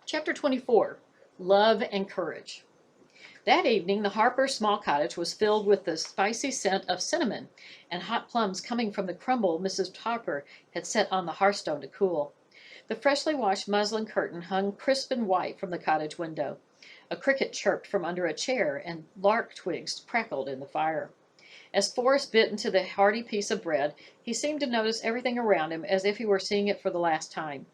Chapter 24. Love and Courage. That evening, the Harpers' small cottage was filled with the spicy scent of cinnamon and hot plums coming from the crumble Mrs. Harper had set on the hearthstone to cool. The freshly washed muslin curtain hung crisp and white from the cottage window. A cricket chirped from under a chair, and lark twigs crackled in the fire. As Forrest bit into the hearty piece of bread, he seemed to notice everything around him as if he were seeing it for the last time.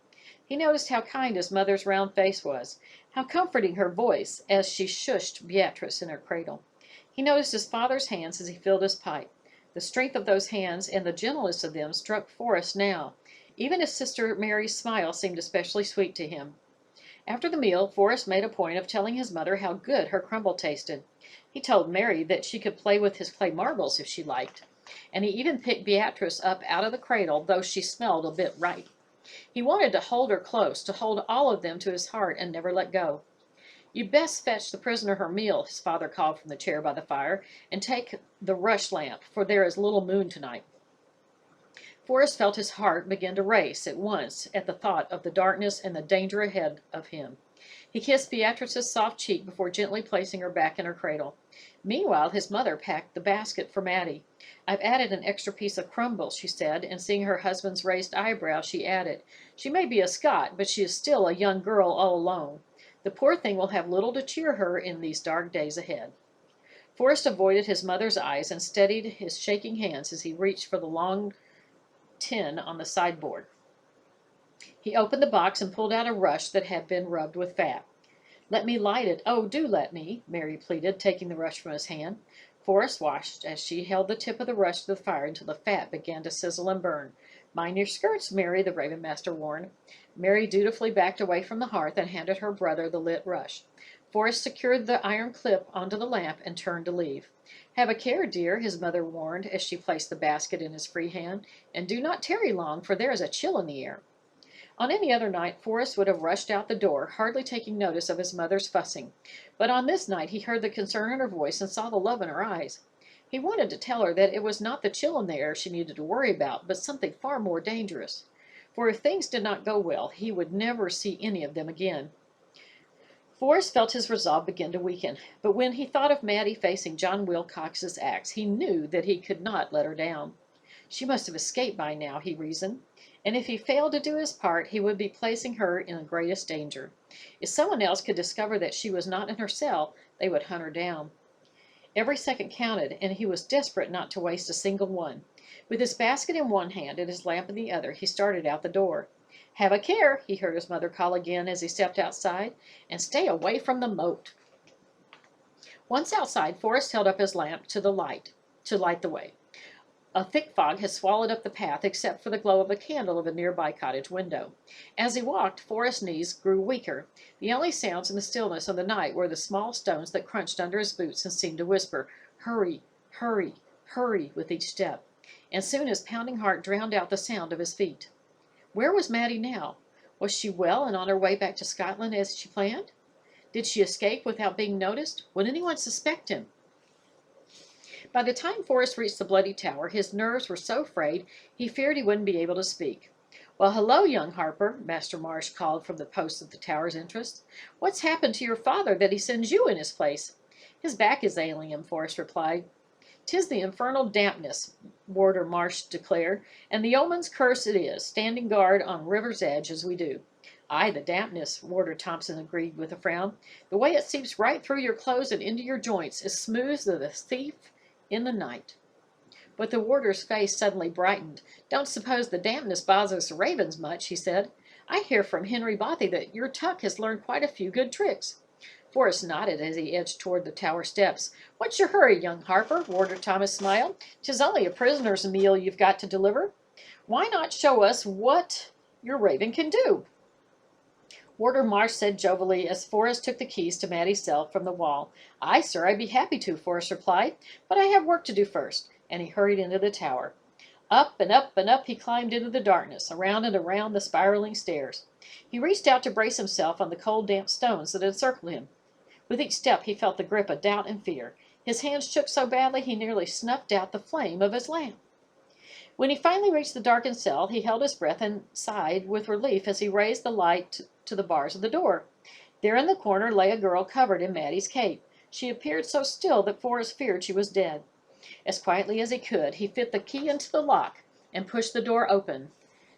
He noticed how kind his mother's round face was, how comforting her voice as she shushed Beatrice in her cradle. He noticed his father's hands as he filled his pipe. The strength of those hands and the gentleness of them struck Forrest now. Even his sister Mary's smile seemed especially sweet to him. After the meal, Forrest made a point of telling his mother how good her crumble tasted. He told Mary that she could play with his clay marbles if she liked, and he even picked Beatrice up out of the cradle, though she smelled a bit ripe. He wanted to hold her close, to hold all of them to his heart and never let go. "You'd best fetch the prisoner her meal," his father called from the chair by the fire, "and take the rush lamp, for there is little moon tonight." Forrest felt his heart begin to race at once at the thought of the darkness and the danger ahead of him. He kissed Beatrice's soft cheek before gently placing her back in her cradle. Meanwhile, his mother packed the basket for Maddy. "I've added an extra piece of crumble," she said, and seeing her husband's raised eyebrow, she added, "She may be a Scot, but she is still a young girl all alone. The poor thing will have little to cheer her in these dark days ahead." Forrest avoided his mother's eyes and steadied his shaking hands as he reached for the long tin on the sideboard. He opened the box and pulled out a rush that had been rubbed with fat. "Let me light it. Oh, do let me," Mary pleaded, taking the rush from his hand. Forrest watched as she held the tip of the rush to the fire until the fat began to sizzle and burn. "Mind your skirts, Mary," the Ravenmaster warned. Mary dutifully backed away from the hearth and handed her brother the lit rush. Forrest secured the iron clip onto the lamp and turned to leave. "Have a care, dear," his mother warned as she placed the basket in his free hand, "and do not tarry long, for there is a chill in the air." On any other night Forrest would have rushed out the door, hardly taking notice of his mother's fussing, but on this night he heard the concern in her voice and saw the love in her eyes. He wanted to tell her that it was not the chill in the air she needed to worry about, but something far more dangerous. For if things did not go well, he would never see any of them again. Forrest felt his resolve begin to weaken, but when he thought of Maddy facing John Wilcox's axe, he knew that he could not let her down. She must have escaped by now, he reasoned, and if he failed to do his part, he would be placing her in the greatest danger. If someone else could discover that she was not in her cell, they would hunt her down. Every second counted, and he was desperate not to waste a single one. With his basket in one hand and his lamp in the other, he started out the door. "Have a care," he heard his mother call again as he stepped outside, "and stay away from the moat." Once outside, Forrest held up his lamp to light the way. A thick fog had swallowed up the path except for the glow of the candle of a nearby cottage window. As he walked, Forrest's knees grew weaker. The only sounds in the stillness of the night were the small stones that crunched under his boots and seemed to whisper, "Hurry, hurry, hurry," with each step. And soon his pounding heart drowned out the sound of his feet. Where was Maddy now? Was she well and on her way back to Scotland as she planned? Did she escape without being noticed? Would anyone suspect him? By the time Forrest reached the Bloody Tower, his nerves were so frayed he feared he wouldn't be able to speak. "Well, hello, young Harper," Master Marsh called from the post at the tower's entrance. "What's happened to your father that he sends you in his place?" "His back is ailing him," Forrest replied. "'Tis the infernal dampness," Warder Marsh declared, "and the yeoman's curse it is, standing guard on river's edge as we do." "Aye, the dampness," Warder Thompson agreed with a frown. "The way it seeps right through your clothes and into your joints is smooth as the thief in the night." But the warder's face suddenly brightened. "Don't suppose the dampness bothers the ravens much," he said. "I hear from Henry Bothy that your Tuck has learned quite a few good tricks." Forrest nodded as he edged toward the tower steps. "What's your hurry, young Harper?" Warder Thomas smiled. "'Tis only a prisoner's meal you've got to deliver. Why not show us what your raven can do?" Warder Marsh said jovially as Forrest took the keys to Maddy's cell from the wall. "Aye, sir, I'd be happy to," Forrest replied, "but I have work to do first," and he hurried into the tower. Up and up and up he climbed into the darkness, around and around the spiraling stairs. He reached out to brace himself on the cold, damp stones that encircled him. With each step he felt the grip of doubt and fear. His hands shook so badly he nearly snuffed out the flame of his lamp. When he finally reached the darkened cell, he held his breath and sighed with relief as he raised the light to the bars of the door. There in the corner lay a girl covered in Maddy's cape. She appeared so still that Forrest feared she was dead. As quietly as he could, he fit the key into the lock and pushed the door open.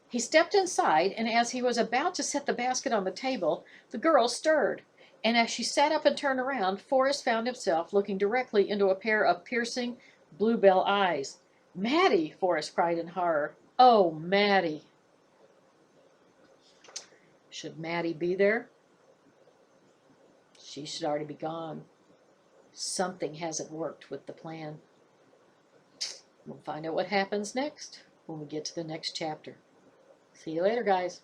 He stepped inside, and as he was about to set the basket on the table, the girl stirred. And as she sat up and turned around, Forrest found himself looking directly into a pair of piercing bluebell eyes. "Maddy!" Forrest cried in horror. "Oh, Maddy!" Should Maddy be there? She should already be gone. Something hasn't worked with the plan. We'll find out what happens next when we get to the next chapter. See you later, guys.